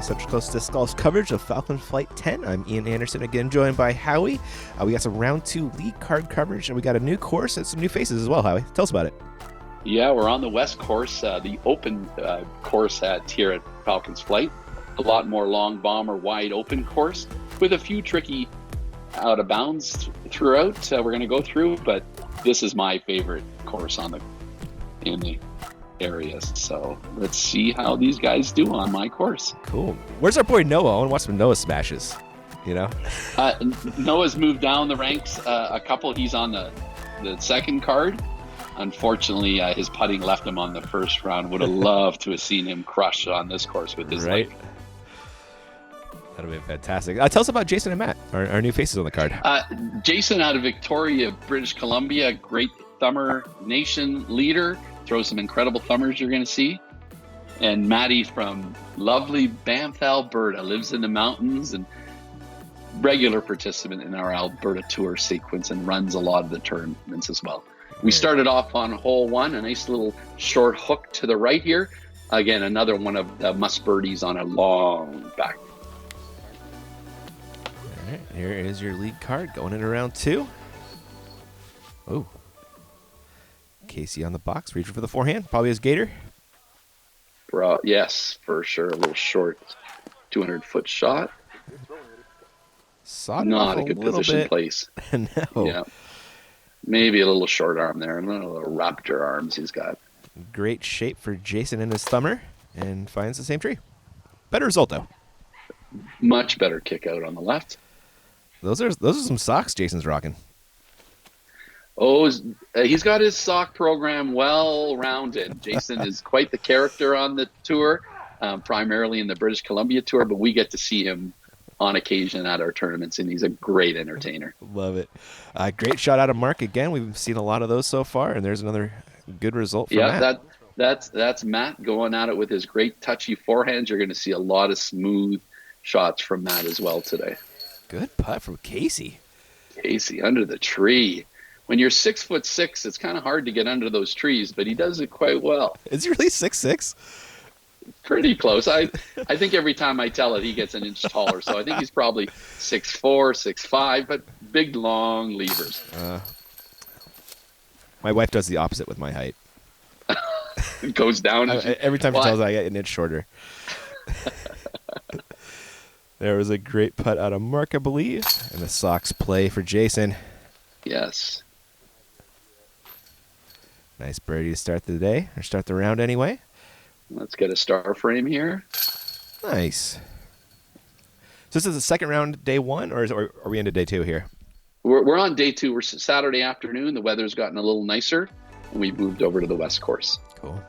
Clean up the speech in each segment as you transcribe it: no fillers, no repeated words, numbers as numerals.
the Central Coast Disc Golf coverage of Falcon Flight 10. I'm Ian Anderson, again joined by Howie. We got some round 2 lead card coverage, and we got a new course and some new faces as well. Howie, tell us about it. Yeah, we're on the West course, the open course here at Falcon's Flight. A lot more long bomber, wide open course with a few tricky out of bounds throughout. We're going to go through, but this is my favorite course in the areas. So let's see how these guys do on my course. Cool. Where's our boy Noah? I want to watch some Noah smashes. You know, Noah's moved down the ranks a couple. He's on the second card. Unfortunately, his putting left him on the first round. Would have loved to have seen him crush on this course with his right. That would be fantastic. Tell us about Jason and Matt, our new faces on the card. Jason out of Victoria, British Columbia, great thumber nation leader. Throws some incredible thumbers you're going to see. And Matty from lovely Banff, Alberta, lives in the mountains and regular participant in our Alberta tour sequence and runs a lot of the tournaments as well. We started off on hole 1, a nice little short hook to the right here. Again, another one of the must birdies on a long back. All right, here is your lead card going in round 2. Oh. Casey on the box, reaching for the forehand. Probably his gator. Yes, for sure. A little short 200-foot shot. Not a good position place. No. Yeah. Maybe a little short arm there. And a little raptor arms he's got. Great shape for Jason and his thumber. And finds the same tree. Better result, though. Much better kick out on the left. Those are some socks Jason's rocking. Oh, he's got his sock program well rounded. Jason is quite the character on the tour, primarily in the British Columbia tour, but we get to see him on occasion at our tournaments, and he's a great entertainer. Love it. Great shot out of Mark again. We've seen a lot of those so far, and there's another good result for Matt. That's Matt going at it with his great touchy forehand. You're going to see a lot of smooth shots from Matt as well today. Good putt from Casey. Casey under the tree. When you're 6'6", it's kind of hard to get under those trees, but he does it quite well. Is he really 6'6"? Pretty close. I think every time I tell it, he gets an inch taller. So I think he's probably 6'4", 6'5", but big, long levers. My wife does the opposite with my height. It goes down. Every time she tells me I get an inch shorter. There was a great putt out of Mark, I believe. And the socks play for Jason. Yes. Nice birdie to start the day, or start the round anyway. Let's get a star frame here. Nice. So this is the second round, day 1, or are we into day 2 here? We're on day 2. We're Saturday afternoon. The weather's gotten a little nicer, and we've moved over to the West course. Cool.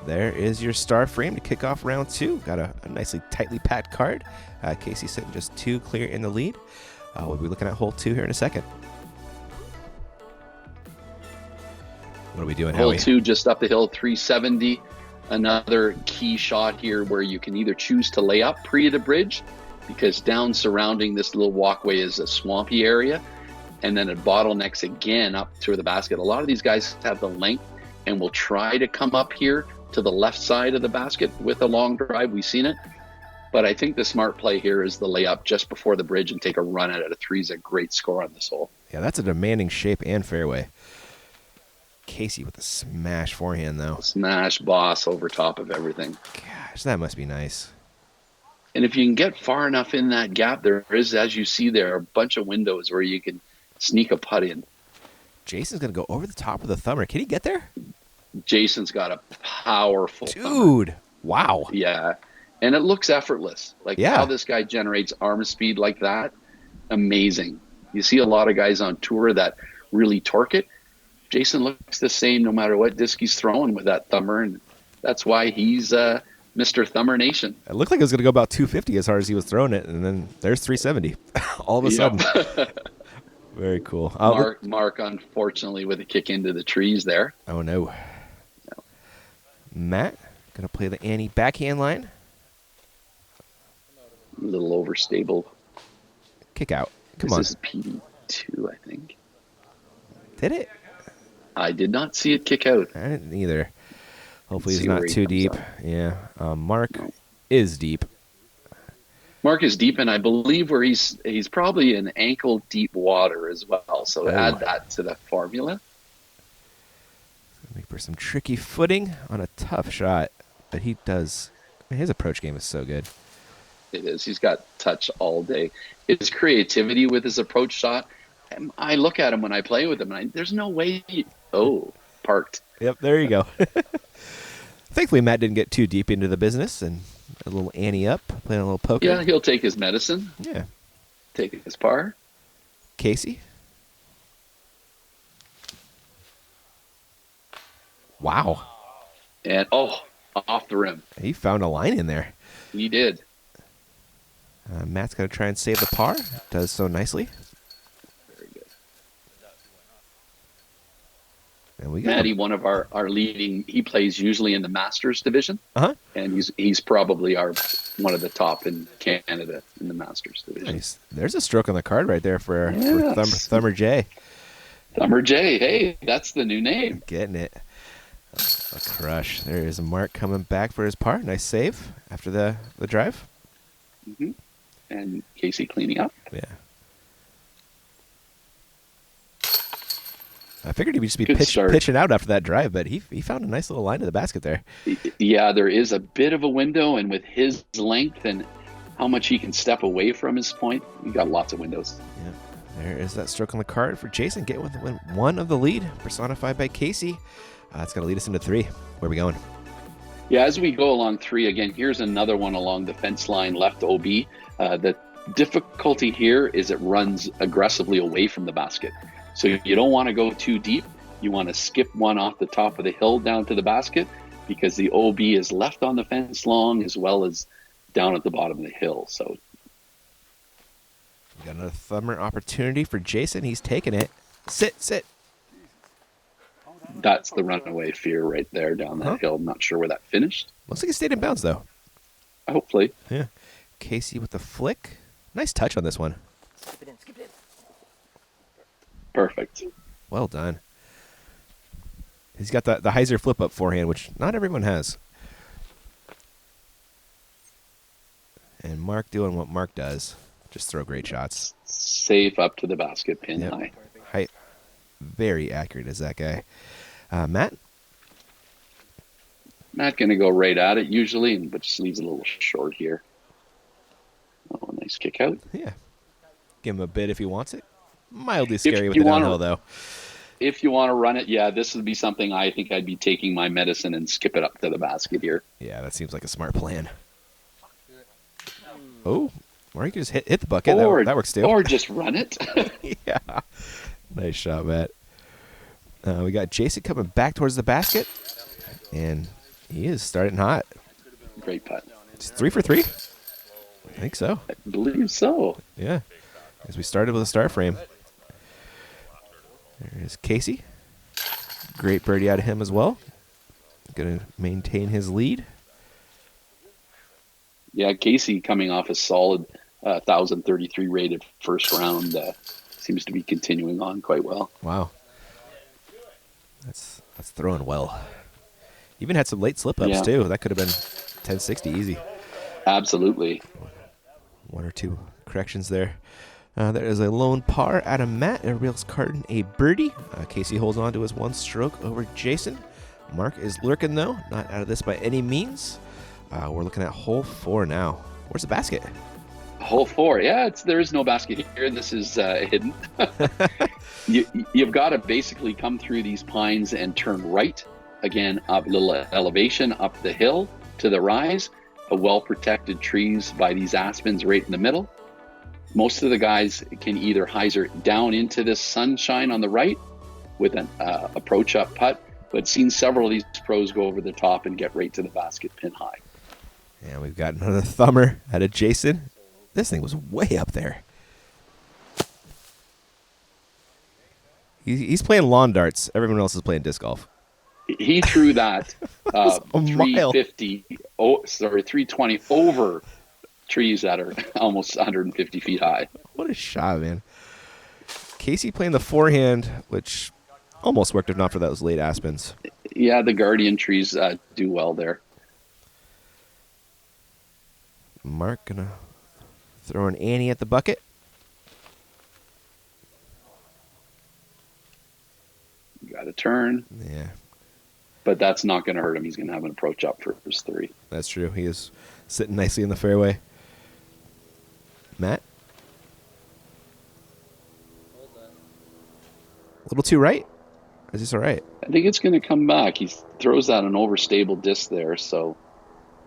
There is your star frame to kick off round 2. Got a nicely tightly packed card. Casey sitting just 2 clear in the lead. We'll be looking at hole 2 here in a second. What are we doing, Howie? Hole 2, just up the hill, 370. Another key shot here where you can either choose to lay up pre the bridge, because down surrounding this little walkway is a swampy area, and then it bottlenecks again up to the basket. A lot of these guys have the length and will try to come up here to the left side of the basket with a long drive. We've seen it. But I think the smart play here is the layup just before the bridge and take a run at it. A 3 is a great score on this hole. Yeah, that's a demanding shape and fairway. Casey with a smash forehand, though. Smash boss over top of everything. Gosh, that must be nice. And if you can get far enough in that gap, there is, as you see there, a bunch of windows where you can sneak a putt in. Jason's going to go over the top of the thumber. Can he get there? Jason's got a powerful Dude, thumber. Wow. Yeah. And it looks effortless. How this guy generates arm speed like that, amazing. You see a lot of guys on tour that really torque it. Jason looks the same no matter what disc he's throwing with that thumber, and that's why he's Mr. Thumber Nation. It looked like it was going to go about 250 as hard as he was throwing it, and then there's 370 all of a sudden. Very cool. Mark, unfortunately, with a kick into the trees there. Oh, no. Matt, going to play the Annie backhand line. A little overstable. Kick out. Come on. This is PD2, I think. Did it? I did not see it kick out. I didn't either. Hopefully he's not too deep. Yeah. Mark is deep. Mark is deep, and I believe where he's probably in ankle deep water as well. So add that to the formula. Make for some tricky footing on a tough shot, but he does. Man, his approach game is so good. It is. He's got touch all day. His creativity with his approach shot. I look at him when I play with him, and there's no way. Parked. Yep, there you go. Thankfully, Matt didn't get too deep into the business and a little ante up, playing a little poker. Yeah, he'll take his medicine. Yeah. Take his par. Casey. Wow. And, off the rim. He found a line in there. He did. Matt's going to try and save the par. Does so nicely. Very good. And we got Matty, one of our leading, he plays usually in the Masters division. Uh-huh. And he's probably one of the top in Canada in the Masters division. Nice. There's a stroke on the card right there for Thumber J. Thumber J. Hey, that's the new name. Getting it. A crush. There is Mark coming back for his par. Nice save after the drive. Mm-hmm. And Casey cleaning up. Yeah. I figured he would just be pitching out after that drive, but he found a nice little line to the basket there. Yeah, there is a bit of a window, and with his length and how much he can step away from his point, you got lots of windows. Yeah. There is that stroke on the card for Jason. Get with one of the lead, personified by Casey. It's going to lead us into 3. Where are we going? Yeah, as we go along 3, again, here's another one along the fence line, left OB. The difficulty here is it runs aggressively away from the basket. So you don't want to go too deep. You want to skip one off the top of the hill down to the basket because the OB is left on the fence long as well as down at the bottom of the hill. So we got another thumber opportunity for Jason. He's taking it. Sit. That's the runaway fear right there down that hill. I'm not sure where that finished. Looks like it stayed in bounds, though. Hopefully. Yeah. Casey with the flick. Nice touch on this one. Skip it in. Perfect. Well done. He's got the hyzer flip-up forehand, which not everyone has. And Mark doing what Mark does. Just throw great shots. Safe up to the basket, pin high. Height. Very accurate is that guy. Matt going to go right at it usually, but just leaves a little short here. Oh, nice kick out. Yeah. Give him a bit if he wants it. Mildly scary with the downhill, though. If you want to run it, this would be something I think I'd be taking my medicine and skip it up to the basket here. Yeah, that seems like a smart plan. Oh, or you can just hit the bucket. That works too. Or just run it. Yeah. Nice shot, Matt. We got Jason coming back towards the basket, and he is starting hot. Great putt. It's 3 for 3. I think so. I believe so. Yeah. As we started with a star frame. There's Casey. Great birdie out of him as well. Going to maintain his lead. Yeah, Casey coming off a solid 1,033 rated first round. Seems to be continuing on quite well. Wow. That's throwing well. Even had some late slip-ups, too. That could have been 1060 easy. Absolutely. 1 or 2 corrections there. There is a lone par out of Matt. Everybody else carding a birdie. Casey holds on to his 1 stroke over Jason. Mark is lurking, though. Not out of this by any means. We're looking at hole 4 now. Where's the basket? Hole 4. Yeah, there is no basket here. This is hidden. You've got to basically come through these pines and turn right. Again, up a little elevation up the hill to the rise. Well-protected trees by these aspens right in the middle. Most of the guys can either hyzer down into this sunshine on the right with an approach-up putt, but seen several of these pros go over the top and get right to the basket pin high. And we've got another thumber out of Jason. This thing was way up there. He's playing lawn darts. Everyone else is playing disc golf. He threw that 320 over trees that are almost 150 feet high. What a shot, man. Casey playing the forehand, which almost worked if not for those late aspens. Yeah, the guardian trees do well there. Mark gonna Throwing Annie at the bucket. Got to turn. Yeah, But that's not going to hurt him. He's going to have an approach up for his 3. that's true. He is sitting nicely in the fairway. Matt? A little too right? Or is this all right? I think it's going to come back. He throws out an overstable disc there, so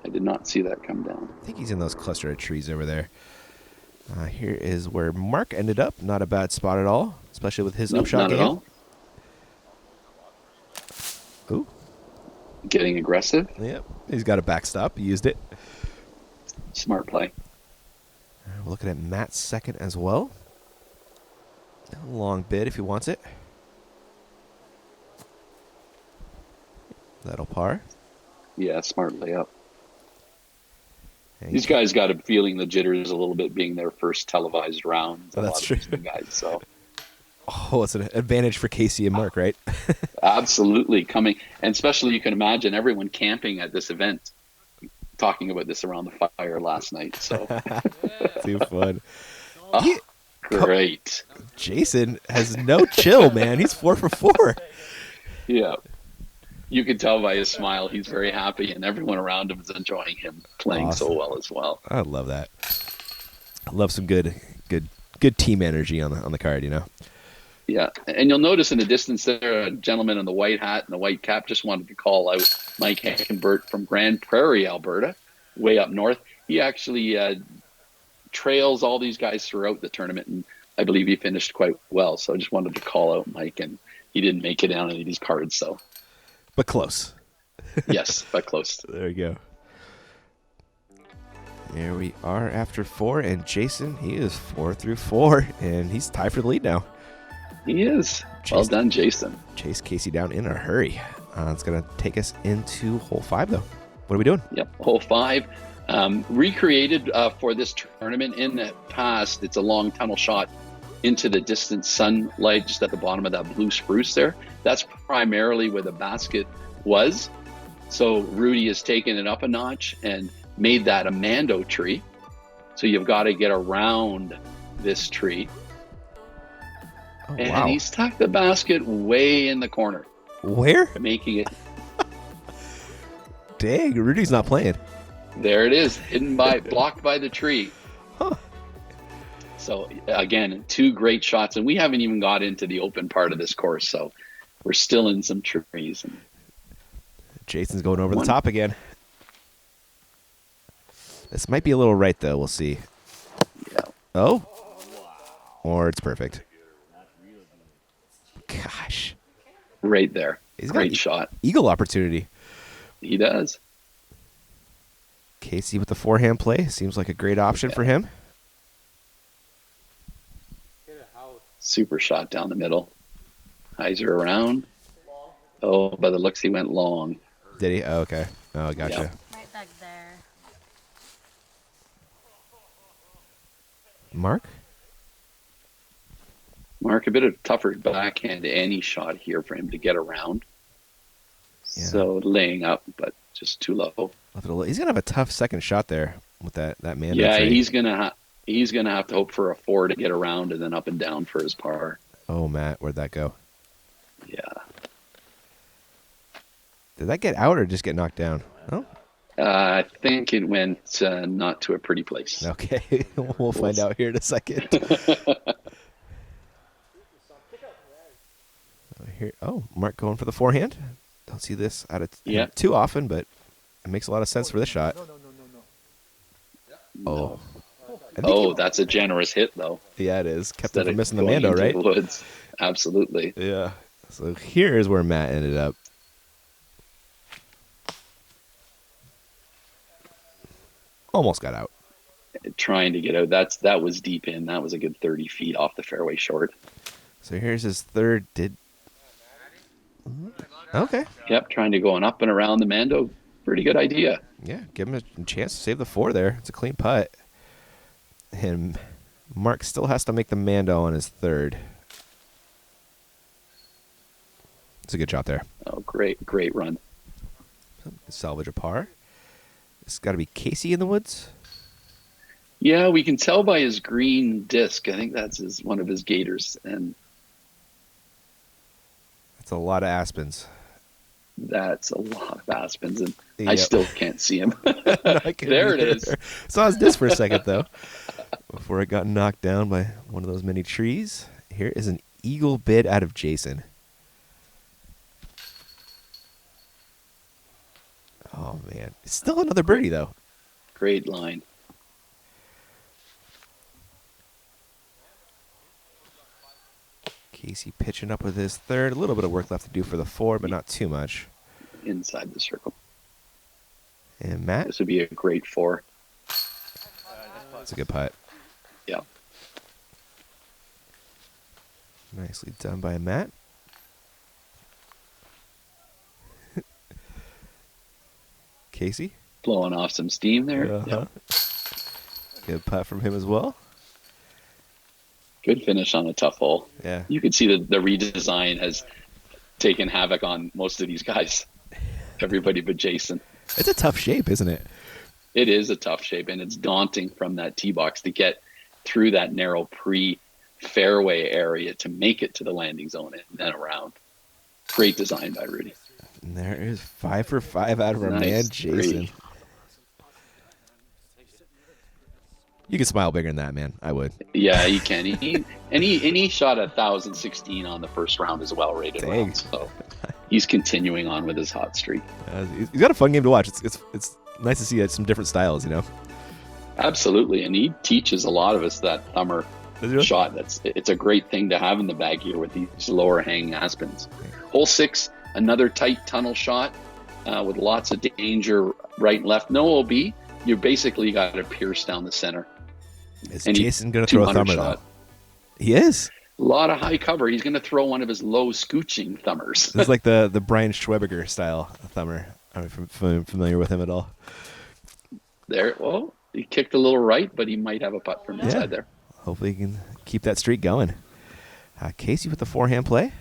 I did not see that come down. I think he's in those cluster of trees over there. Here is where Mark ended up. Not a bad spot at all, especially with his Nope, upshot not game. at all. Ooh. Getting aggressive. Yep. He's got a backstop. He used it. Smart play. We're looking at Matt's second as well. A long bid if he wants it. That'll par. Yeah, smart layup. And These guys got a feeling the jitters a little bit being their first televised round. Oh, that's true. Guys, so Oh, it's an advantage for Casey and Mark, right? absolutely coming, and especially you can imagine everyone camping at this event, talking about this around the fire last night. So Too fun. oh, great. Jason has no chill, man. He's 4 for 4. Yeah. You can tell by his smile he's very happy, and everyone around him is enjoying him playing so well as well. I love that. I love some good team energy on the card, you know. Yeah, and you'll notice in the distance there, a gentleman in the white hat and the white cap just wanted to call out Mike Heckenbert from Grand Prairie, Alberta, way up north. He actually trails all these guys throughout the tournament, and I believe he finished quite well. So I just wanted to call out Mike, and he didn't make it on any of these cards. So, But close. yes, but close. There you go. Here we are after 4, and Jason, he is 4 through 4, and he's tied for the lead now. He is. Well done, Jason. Chase Casey down in a hurry. It's going to take us into hole 5, though. What are we doing? Yep, hole 5. Recreated for this tournament in the past. It's a long tunnel shot into the distant sunlight just at the bottom of that blue spruce there. That's primarily where the basket was. So Rudy has taken it up a notch and made that a Mando tree. So you've got to get around this tree. Oh, And wow. he's tucked the basket way in the corner, Where? making it, Dang, Rudy's not playing. there it is, blocked by the tree. Huh. So again, 2 great shots, and we haven't even got into the open part of this course, so we're still in some trees. And Jason's going over the top again. This might be a little right, though. We'll see. yeah, Oh. Or it's perfect. Gosh. right there. He's got Great shot. Eagle opportunity. He does. Casey with the forehand play. Seems like a great option for him. Super shot down the middle. Heiser around. Oh, by the looks, he went long. Did he? Oh, okay. Oh, gotcha. Yeah. Right back there. Mark? Mark, a bit of tougher backhand any shot here for him to get around. Yeah. So laying up, but just too low. He's going to have a tough second shot there with that man. Yeah, he's gonna have to hope for a 4 to get around and then up and down for his par. Oh, Matt, where'd that go? Yeah. Did that get out or just get knocked down? Oh, I think it went not to a pretty place. okay. We'll find out here in a second. Mark going for the forehand. Don't see this too often, but it makes a lot of sense for this shot. Oh. Oh, that's a generous hit, though. Yeah, it is. Kept him Instead from of missing the going Mando, into right? the woods. Absolutely. Yeah. So here is where Matt ended up. Almost got out. Trying to get out. That was deep in. That was a good 30 feet off the fairway short. So here's his third. Okay. Yep, trying to go up and around the Mando. Pretty good idea. Yeah, give him a chance to save the 4 there. It's a clean putt. And Mark still has to make the Mando on his third. It's a good shot there. Oh, great run. Salvage a par. It's got to be Casey in the woods. Yeah, we can tell by his green disc. I think that's one of his gators, and That's a lot of aspens. that's a lot of aspens, and I Yep. still can't see him. No, I can't There it either. is. Saw his disc for a second though, before it got knocked down by one of those many trees. Here is an eagle bid out of Jason. Oh man, it's still another birdie though. Great line. Casey pitching up with his third. A little bit of work left to do for the 4, but not too much. Inside the circle. And Matt, This would be a great 4. that's a good putt. Yeah. Nicely done by Matt. Casey. Blowing off some steam there. Uh-huh. Good putt from him as well. Good finish on a tough hole. Yeah. You can see that the redesign has taken havoc on most of these guys. Everybody but Jason. It's a tough shape, isn't it? It is a tough shape, and it's daunting from that tee box to get through that narrow pre-fairway area to make it to the landing zone and then around. Great design by Rudy. And there is 5 for 5 out of our Nice. man, Jason. Great. You can smile bigger than that, man. I would. Yeah, he can. He shot 1,016 on the first round as well, rated Dang. round. So he's continuing on with his hot streak. He's got a fun game to watch. It's nice to see some different styles, you know. Absolutely, and he teaches a lot of us that thumber Does he really? shot. It's a great thing to have in the bag here with these lower hanging aspens. Hole 6, another tight tunnel shot with lots of danger right and left. No OB. You basically got to pierce down the center. Is And he- Jason going to throw a 200 thumber shot. though? He is. A lot of high cover. He's going to throw one of his low scooching thumbers. This is like the Brian Schwebiger style thumber. I don't know if you're familiar with him at all. There. Well, he kicked a little right, but he might have a putt from inside there. Hopefully he can keep that streak going. Casey with the forehand play.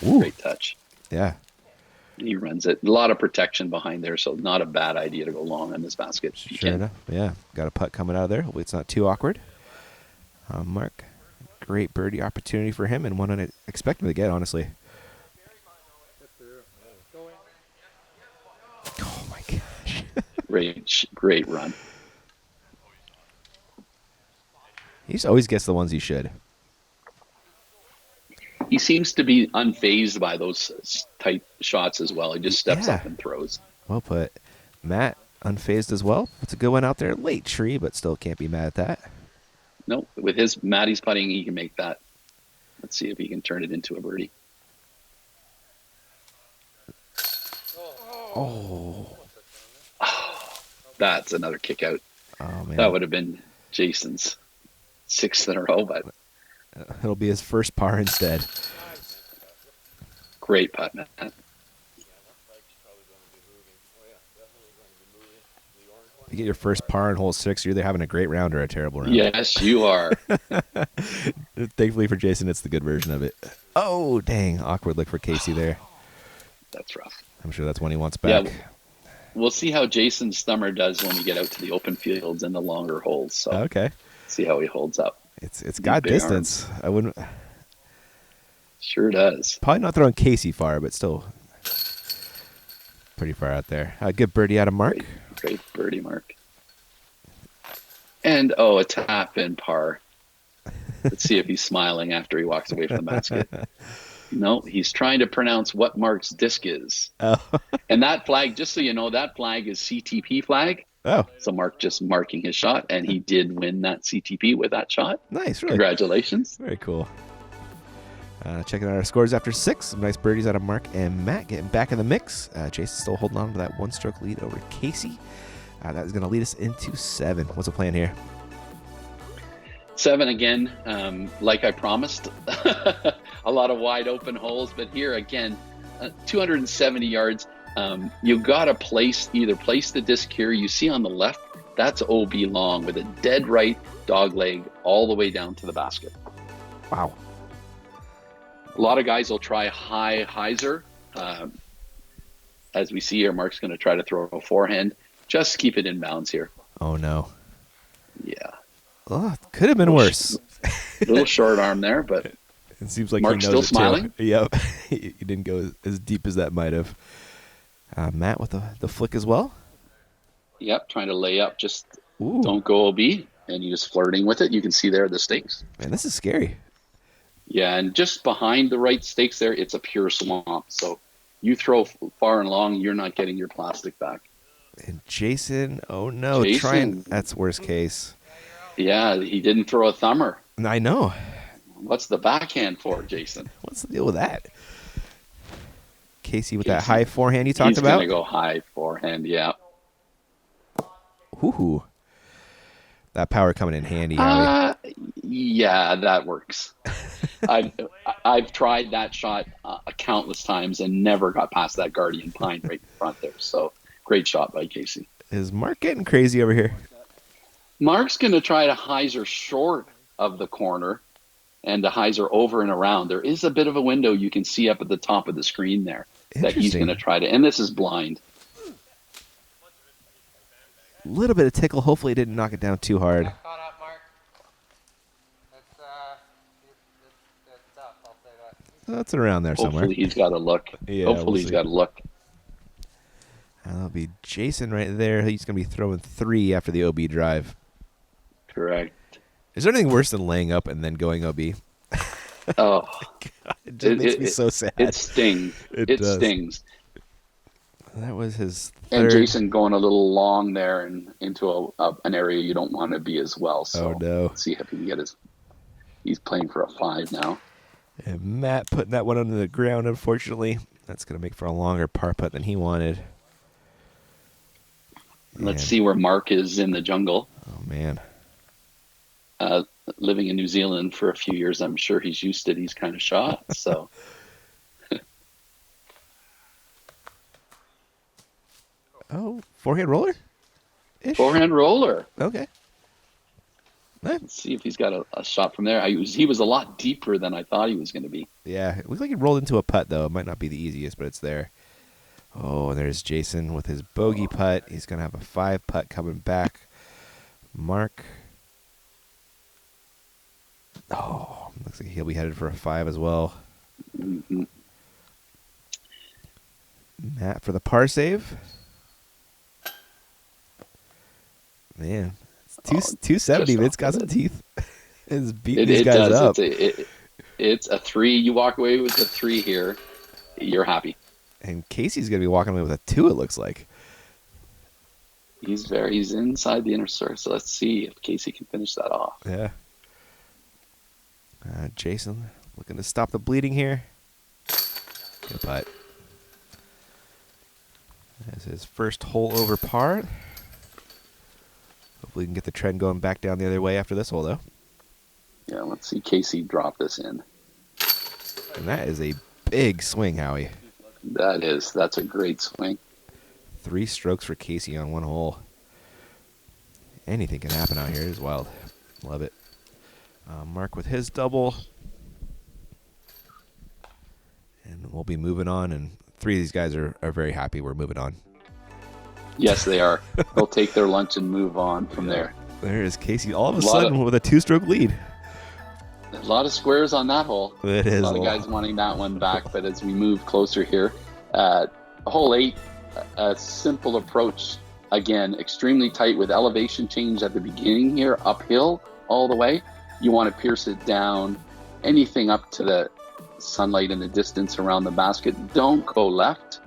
Ooh, Great touch. yeah. He runs it. A lot of protection behind there, so not a bad idea to go long on this basket. if you Sure can. enough. Yeah. Got a putt coming out of there. Hopefully it's not too awkward. Mark, great birdie opportunity for him and one I expect him to get, honestly. Oh my gosh. Great run. He just always gets the ones he should. He seems to be unfazed by those tight shots as well. He just steps Yeah. up and throws. Well put. Matt, unfazed as well. It's a good one out there. Late tree, but still can't be mad at that. No, with his Matty's putting, he can make that. Let's see if he can turn it into a birdie. Oh. That's another kick out. Oh, man. That would have been Jason's 6th in a row, but It'll be his first par instead. great putt, man. If you get your first par in hole 6, you're either having a great round or a terrible round. Yes, you are. Thankfully for Jason, it's the good version of it. Oh, dang. Awkward look for Casey there. That's rough. I'm sure that's one he wants back. Yeah, we'll see how Jason's thumber does when we get out to the open fields and the longer holes. So Okay. see how he holds up. It's got big distance. I wouldn't... Sure does. Probably not throwing Casey far, but still pretty far out there. Good birdie out of Mark. Great birdie, Mark. And a tap in par. Let's see if he's smiling after he walks away from the basket. No, he's trying to pronounce what Mark's disc is. Oh. And that flag, just so you know, that flag is CTP flag. Oh, So Mark just marking his shot, and he did win that CTP with that shot. nice. Really. Congratulations. Very cool. Checking out our scores after 6. Some nice birdies out of Mark and Matt getting back in the mix. Jason's still holding on to that one-stroke lead over Casey. That is going to lead us into 7. What's the plan here? 7 again, like I promised. A lot of wide open holes, but here again, 270 yards. You got to either place the disc here. You see on the left, that's OB long with a dead right dog leg all the way down to the basket. Wow. A lot of guys will try high hyzer, as we see here, Mark's going to try to throw a forehand. Just keep it in bounds here. Oh, no. Yeah. Oh, could have been worse. Little short arm there, but it seems like Mark's he knows still smiling. Too. Yep. He didn't go as deep as that might have. Matt with the flick as well. Yep, trying to lay up. Just Ooh. don't go OB, and he was flirting with it. You can see there the stakes. Man, this is scary. Yeah, and just behind the right stakes there, it's a pure swamp. So you throw far and long, you're not getting your plastic back. And Jason, oh no, that's worst case. Yeah, he didn't throw a thumber. I know. What's the backhand for, Jason? What's the deal with that? Casey with that high forehand you talked about? He's going to go high forehand, yeah. Ooh. That power coming in handy, Howie. Yeah, that works. I've tried that shot countless times and never got past that Guardian Pine right in front there. So great shot by Casey. Is Mark getting crazy over here? Mark's going to try to hyzer short of the corner and to hyzer over and around. There is a bit of a window you can see up at the top of the screen there that he's going to try to. And this is blind. A little bit of tickle. Hopefully it didn't knock it down too hard. Caught up, Mark. It's up, I'll say that. That's around there somewhere. Hopefully he's got a look. Yeah, Hopefully he's got a look. That'll be Jason right there. He's going to be throwing 3 after the OB drive. Correct. Is there anything worse than laying up and then going OB? Oh, God, it just makes me so sad. It stings. It stings. That was his third. And Jason going a little long there and into an area you don't want to be as well. So let's see if he can get his. He's playing for a 5 now. And Matt putting that one under the ground, unfortunately. That's going to make for a longer par putt than he wanted. Let's see where Mark is in the jungle. Oh, man. Living in New Zealand for a few years, I'm sure he's used to these kind of shots. So. Oh, forehand roller? Forehand roller. Okay. Let's see if he's got a shot from there. He was a lot deeper than I thought he was going to be. Yeah, it looks like he rolled into a putt, though. It might not be the easiest, but it's there. Oh, and there's Jason with his bogey putt. He's going to have a 5 putt coming back. Mark. Oh, looks like he'll be headed for a 5 as well. Mm-hmm. Matt for the par save. Man, it's 270, but it's got some teeth. It's beating these guys up. It's a 3. You walk away with a 3 here. You're happy. And Casey's going to be walking away with a 2, it looks like. He's inside the inner circle. So let's see if Casey can finish that off. Yeah. Jason looking to stop the bleeding here. Good putt. That's his first hole over par. Hopefully we can get the trend going back down the other way after this hole, though. Yeah, let's see Casey drop this in. And that is a big swing, Howie. That's a great swing. 3 strokes for Casey on 1 hole. Anything can happen out here. It's wild. Love it. Mark with his double. And we'll be moving on. And 3 of these guys are very happy we're moving on. Yes, they are. They'll take their lunch and move on from there. There is Casey all of a sudden with a 2-stroke lead. A lot of squares on that hole. It is. A lot of guys wanting that one back, but as we move closer here, hole 8, a simple approach. Again, extremely tight with elevation change at the beginning here, uphill all the way. You want to pierce it down, anything up to the sunlight in the distance around the basket. Don't go left,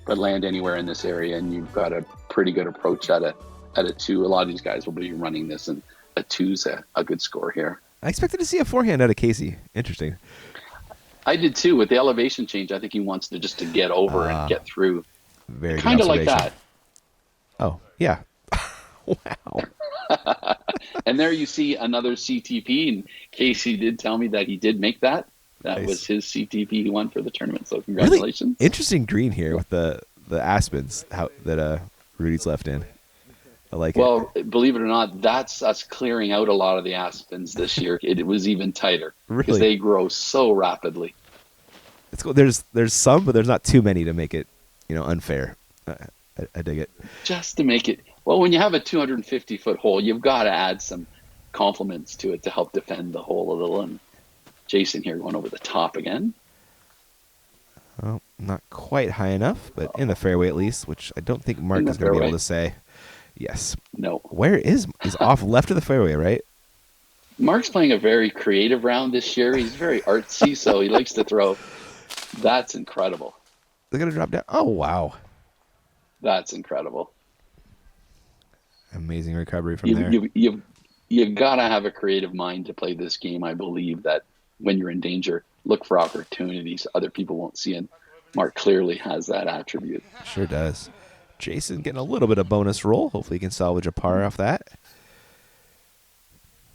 but land anywhere in this area, and you've got a pretty good approach at a 2. A lot of these guys will be running this, and a 2's a good score here. I expected to see a forehand out of Casey. Interesting. I did too. With the elevation change, I think he wants to just to get over and get through. Very kind of like that. Oh, yeah. Wow. And there you see another CTP, and Casey did tell me that he did make that. That Nice. was his CTP he won for the tournament, so congratulations. Really interesting green here with the aspens that Rudy's left in. I like it. Well, believe it or not, that's us clearing out a lot of the aspens this year. It was even tighter because Really? they grow so rapidly. It's cool. There's some, but there's not too many to make it unfair. I dig it. Just to make it, well, when you have a 250-foot hole, you've got to add some complements to it to help defend the hole a little. And Jason here going over the top again. Well, not quite high enough, but in the fairway at least, which I don't think Mark is going to be able to say. Yes. No. Where is he's off left of the fairway, right? Mark's playing a very creative round this year. He's very artsy, so he likes to throw. That's incredible. They're going to drop down. Oh, wow. That's incredible. Amazing recovery from there. You've got to have a creative mind to play this game. I believe that when you're in danger, look for opportunities other people won't see, and Mark clearly has that attribute. Sure does. Jason getting a little bit of bonus roll. Hopefully he can salvage a par off that.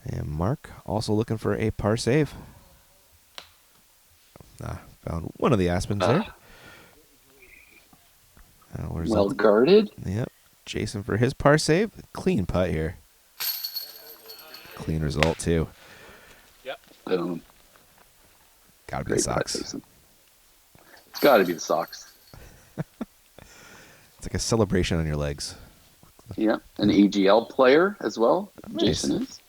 And Mark also looking for a par save. Found one of the Aspens there. Well guarded. Yep. Jason for his par save. Clean putt here. Clean result too. Yep. Boom. Gotta be the socks. It's got to be the socks. It's like a celebration on your legs. Yeah, an AGL player as well. Nice. Jason is.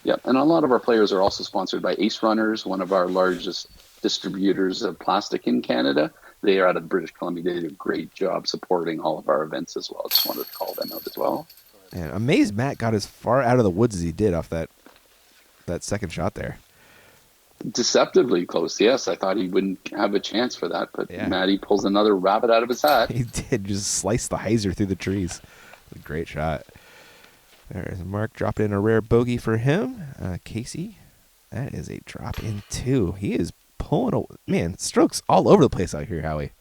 Yep, and a lot of our players are also sponsored by Ace Runners, one of our largest distributors of plastic in Canada. They are out of British Columbia. They do a great job supporting all of our events as well. Just wanted to call them out as well. And amazed Matt got as far out of the woods as he did off that second shot there. Deceptively close, yes. I thought he wouldn't have a chance for that, but yeah. Matty pulls another rabbit out of his hat. He did, just slice the hyzer through the trees. A great shot. There's Mark dropping in a rare bogey for him. Casey, that is a drop in 2. He is pulling, man, strokes all over the place out here, Howie.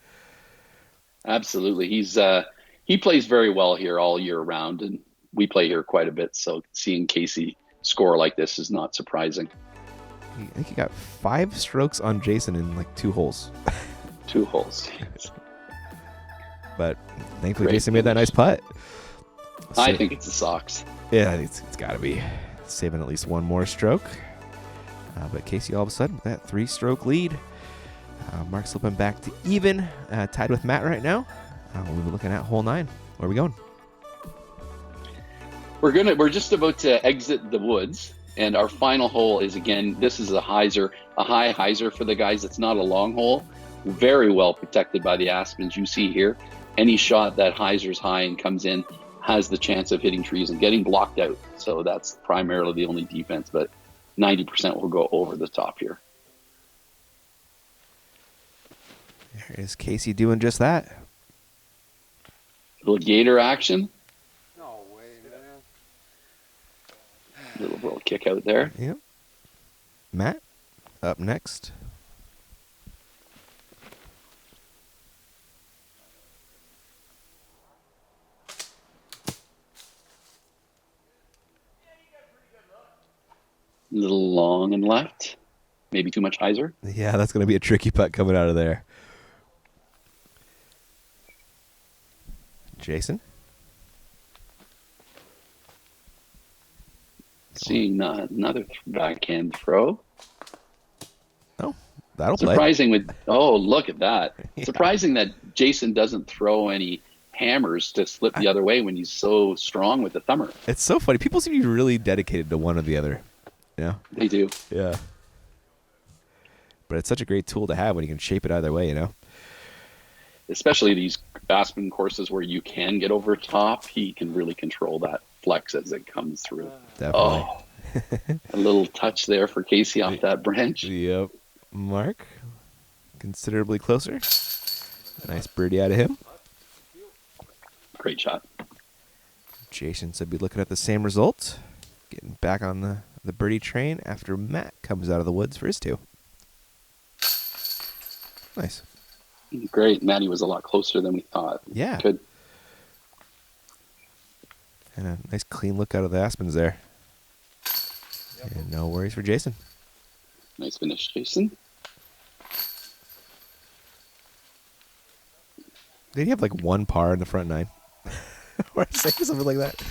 Absolutely. He plays very well here all year round, and we play here quite a bit, so seeing Casey score like this is not surprising. I think he got 5 strokes on Jason in like 2 holes. 2 holes. But thankfully Jason made that nice putt. I think it's the socks. Yeah, it's got to be. Saving at least one more stroke. But Casey all of a sudden with that 3-stroke lead. Mark slipping back to even. Tied with Matt right now. We'll be looking at hole 9. Where are we going? We're just about to exit the woods, and our final hole is, again, this is a high hyzer for the guys. It's not a long hole. Very well protected by the Aspens you see here. Any shot that hyzer's high and comes in has the chance of hitting trees and getting blocked out. So that's primarily the only defense, but 90% will go over the top here. There is Casey doing just that. Little gator action. No way, man. Little kick out there. Yep. Matt, up next. A little long and left. Maybe too much hyzer. Yeah, that's going to be a tricky putt coming out of there. Jason? Seeing another backhand throw. Oh, that'll play. Surprising look at that. Yeah. Surprising that Jason doesn't throw any hammers to slip the other way when he's so strong with the thumber. It's so funny. People seem to be really dedicated to one or the other. Yeah. They do. Yeah. But it's such a great tool to have when you can shape it either way, Especially these Aspen courses where you can get over top, he can really control that flex as it comes through. Definitely. Oh, a little touch there for Casey off that branch. Yep. Mark, considerably closer. A nice birdie out of him. Great shot. Jason should be looking at the same result. Getting back on the birdie train after Matt comes out of the woods for his 2. Nice. Great. Matty was a lot closer than we thought. Yeah. Good. And a nice clean look out of the Aspens there. And no worries for Jason. Nice finish, Jason. Did he have like 1 par in the front 9? Or something like that?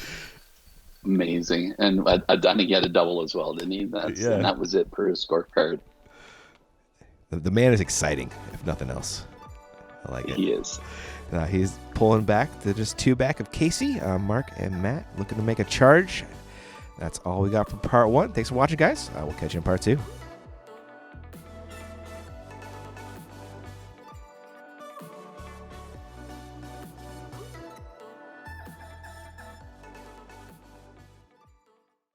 Amazing. And I think he had a double as well, didn't he? Yeah. And that was it for his scorecard. The man is exciting, if nothing else. I like it. He is. He's pulling back to just 2 back of Casey. Mark and Matt looking to make a charge. That's all we got for part 1. Thanks for watching, guys. We'll catch you in part 2.